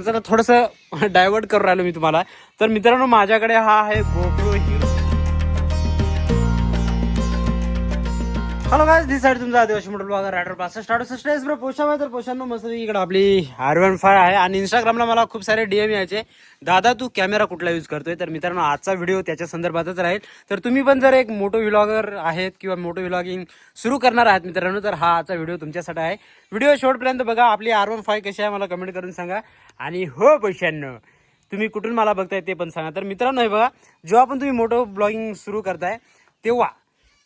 जरा थोडंसं डायव्हर्ट करून राहिलो मी तुम्हाला. तर मित्रांनो माझ्याकडे हा आहे गोप्रो हिरो. हॅलो गाइस, दिस साइड तुमचा आदिवासी मोटर ब्लॉगर रायडर 65 ब्रो पोषा. तर पोषांनो मस्त इकडे आपली R15 आहे आणि इंस्टाग्रामला मला खूप सारे DM यायचे, दादा तू कॅमेरा कुठला यूज करतोय. तर मित्रांनो आजचा व्हिडिओ त्याच्या संदर्भातच राहील. तर तुम्ही पण जर एक मोटो व्लॉगर आहेत किंवा मोटो व्लॉगिंग सुरू करणार आहात मित्रांनो, तर हा आजचा व्हिडिओ तुमच्यासाठी आहे. व्हिडिओ शेवटपर्यंत बघा. आपली R15 कशी आहे मला कमेंट करून सांगा. आणि हो पोषांनो, तुम्ही कुठून मला बघताय ते पण सांगा. तर मित्रांनो हे बघा, जेव्हा पण तुम्ही मोटो ब्लॉगिंग सुरू करताय तेव्हा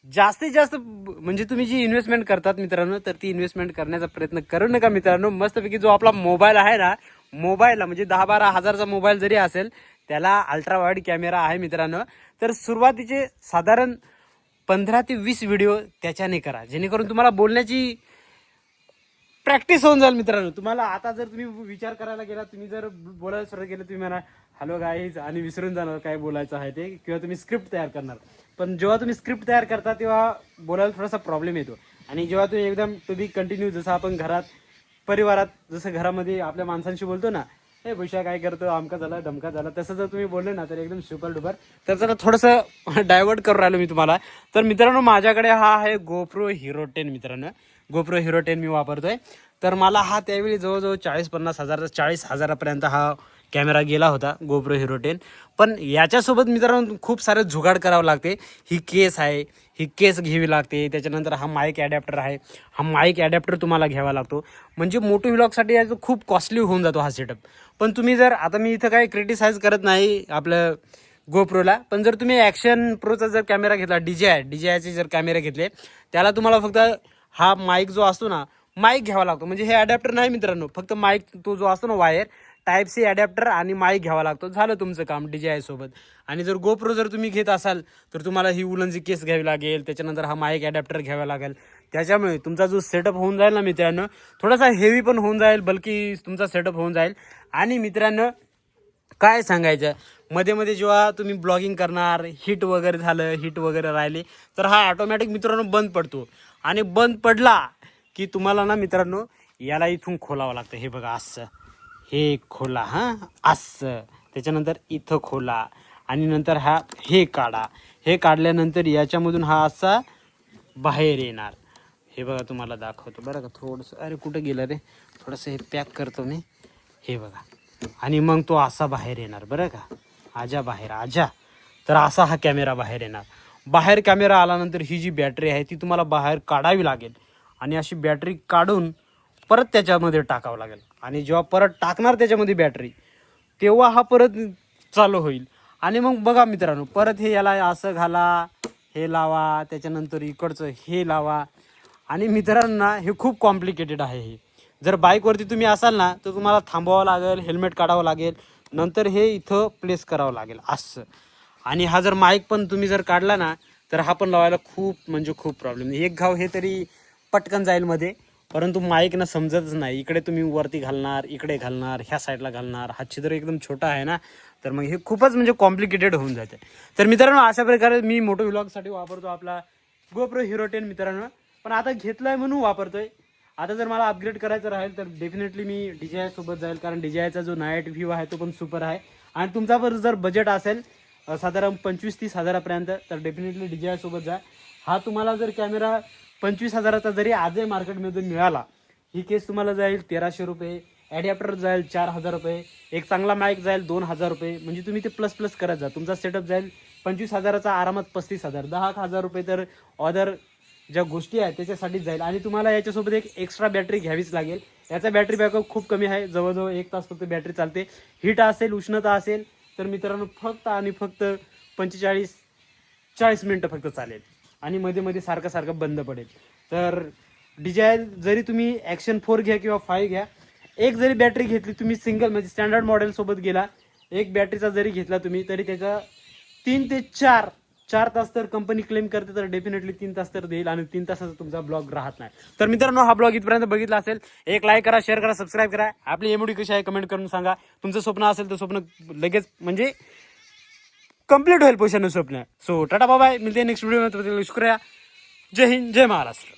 जास्तीत जास्त म्हणजे तुम्ही जी इन्व्हेस्टमेंट करतात मित्रांनो, तर ती इन्व्हेस्टमेंट करण्याचा प्रयत्न करू नका मित्रांनो. मस्तपैकी जो आपला मोबाईल आहे ना, मोबाईलला म्हणजे 10-12 हजारचा मोबाईल जरी असेल त्याला अल्ट्रा वाईड कॅमेरा आहे मित्रांनो. तर सुरुवातीचे साधारण 15 ते 20 व्हिडिओ त्याच्याने करा, जेणेकरून तुम्हाला बोलण्याची प्रॅक्टिस होऊन जाईल मित्रांनो. तुम्हाला आता जर तुम्ही विचार करायला गेला, तुम्ही जर बोलायला सुरुवात केलं, तुम्ही म्हणा हॅलो गाईज आणि विसरून जाणार काय बोलायचं आहे ते, किंवा तुम्ही स्क्रिप्ट तयार करणार. पण जेव्हा तुम्ही स्क्रिप्ट तयार करता तेव्हा बोलायला थोडासा प्रॉब्लेम येतो. आणि जेव्हा तुम्ही एकदम टू बी कंटिन्यू, जसं आपण घरात परिवारात जसं घरामध्ये आपल्या माणसांशी बोलतो ना, हे भुषा काय करतो, आमका झाला धमका झाला, तसं जर तुम्ही बोलले ना तर एकदम सुपर डुपर. तर जरा थोडंसं डायव्हर्ट करून राहिलो मी तुम्हाला. तर मित्रांनो माझ्याकडे हा आहे गोप्रो हिरो 10 मित्रांनो. गोप्रो हिरो 10 मी वापरतोय. तर मला हा त्यावेळी जवळजवळ 40 हजारापर्यंत हा कॅमेरा गेला होता गोप्रो हिरो 10. पण याच्यासोबत मित्रांनो खूप सारे जुगाड करावं लागते. ही केस आहे, ही केस घ्यावी लागते. त्याच्यानंतर हा माईक ॲडॅप्टर आहे, हा माईक ॲडॅप्टर तुम्हाला घ्यावा लागतो. म्हणजे मोटो व्लॉगसाठी याचं खूप कॉस्टली होऊन जातो हा सेटअप. पण तुम्ही जर आता मी इथं काही क्रिटिसाइज करत नाही आपलं गोप्रोला, पण जर तुम्ही ॲक्शन प्रोचा जर कॅमेरा घेतला, DJIचे जर कॅमेरे घेतले, त्याला तुम्हाला फक्त हा माईक जो असतो ना, माईक घ्यावा लागतो. म्हणजे हे ॲडॅप्टर नाही मित्रांनो, फक्त माईक तो जो असतो ना वायर, टाईप सी ॲडॅप्टर आणि माईक घ्यावा लागतो, झालं तुमचं काम DJI सोबत. आणि जर गोप्रो जर तुम्ही घेत असाल तर तुम्हाला ही उलनची केस घ्यावी लागेल, त्याच्यानंतर हा माईक ॲडॅप्टर घ्यावा लागेल. त्याच्यामुळे तुमचा जो सेटअप होऊन जाईल ना मित्रांनो, थोडासा हेवी पण होऊन जाईल, बल्कि तुमचा सेटअप होऊन जाईल. आणि मित्रांनो काय सांगायचं, मध्ये मध्ये जेव्हा तुम्ही ब्लॉगिंग करणार, हिट वगैरे राहिले, तर हा ऑटोमॅटिक मित्रांनो बंद पडतो. आणि बंद पडला की तुम्हाला ना मित्रांनो याला इथून खोलावं लागतं. हे बघा असं, हे खोला, हां असं, त्याच्यानंतर इथं खोला आणि नंतर हा हे काढा. हे काढल्यानंतर याच्यामधून हा असा बाहेर येणार. हे बघा तुम्हाला दाखवतो बरं का थोडंसं. अरे कुठं गेलं रे, थोडंसं हे पॅक करतो मी. हे बघा, आणि मग तो असा बाहेर येणार बरं का. आजा बाहेर आजा. तर असा हा कॅमेरा बाहेर येणार. बाहेर कॅमेरा आल्यानंतर ही जी बॅटरी आहे ती तुम्हाला बाहेर काढावी लागेल. आणि अशी बॅटरी काढून परत त्याच्यामध्ये टाकावं लागेल. आणि जेव्हा परत टाकणार त्याच्यामध्ये बॅटरी, तेव्हा हा परत चालू होईल. आणि मग बघा मित्रांनो, परत हे याला असं घाला, हे लावा, त्याच्यानंतर इकडचं हे लावा. आणि मित्रांनो हे खूप कॉम्प्लिकेटेड आहे. हे जर बाईकवरती तुम्ही असाल ना तर तुम्हाला थांबवावं लागेल, हेल्मेट काढावं लागेल, नंतर हे इथं प्लेस करावं लागेल असं. आणि हा जर माईक पण तुम्ही जर काढला ना तर हा पण लावायला खूप प्रॉब्लेम. एक घाव हे तरी पटकन जाईल मध्ये, परंतु माईक ना समजतच नाही. इकडे तुम्ही वरती घालणार, इकडे घालणार, ह्या साईडला घालणार, हा छिद्र एकदम छोटा आहे ना, तर मग हे खूपच म्हणजे कॉम्प्लिकेटेड होऊन जाते. तर मित्रांनो अशा प्रकारे मी मोटो व्लॉगसाठी वापरतो आपला गोप्रो हिरो 10 मित्रांनो. पण आता घेतलाय म्हणून वापरतोय. आता जर मला अपग्रेड करायचं राहील तर डेफिनेटली मी DJI सोबत जाईल, कारण DJIचा जो नाईट व्ह्यू आहे तो पण सुपर आहे. आणि तुमचा जर बजेट असेल साधारण 25-30 हजारापर्यंत, तर डेफिनेटली DJI सोबत जा. हा तुम्हाला जर कॅमेरा 25 हजाराचा जरी आजही मार्केटमधून मिळाला, ही केस तुम्हाला जाईल 1300 रुपये, ॲडॅप्टर जाईल 4000 रुपये, एक चांगला माईक जाईल 2000 रुपये. म्हणजे तुम्ही ते प्लस करत जा. तुमचा सेटअप जाईल 25 हजाराचा आरामात 35,000, 10,000 रुपये तर ऑदर ज्या गोष्टी आहेत त्याच्यासाठीच जाईल. आणि तुम्हाला याच्यासोबत एक एक्स्ट्रा बॅटरी घ्यावीच लागेल. याचा बॅटरी बॅकअप खूप कमी आहे, जवळजवळ 1 तास फक्त बॅटरी चालते. हीट असेल, उष्णता असेल तर मित्रांनो फक्त आणि फक्त 45-40 मिनटं फक्त चालेल. आणि मध्ये मध्ये सारखं बंद पडेल. तर DJI जरी तुम्ही ॲक्शन 4 घ्या किंवा 5 घ्या, एक जरी बॅटरी घेतली तुम्ही सिंगल म्हणजे स्टँडर्ड मॉडेल सोबत गेला, एक बॅटरीचा जरी घेतला तुम्ही, तरी त्याचा 3 ते 4 तास तर कंपनी क्लेम करते. तर डेफिनेटली 3 तास तर देईल, आणि 3 तासाचा तुमचा ब्लॉग राहत नाही. तर मित्रांनो हा ब्लॉग इथपर्यंत बघितला असेल, एक लाईक करा, शेअर करा, सबस्क्राईब करा. आपली एमडी कशी आहे कमेंट करून सांगा. तुमचं स्वप्न असेल तर स्वप्न लगेच म्हणजे कंप्लीट होईल पोषण स्वप्न. सो टाटा बाय, मिळते नेक्स्ट व्हिडिओ मध्ये. शुक्रिया. जय हिंद, जय महाराष्ट्र.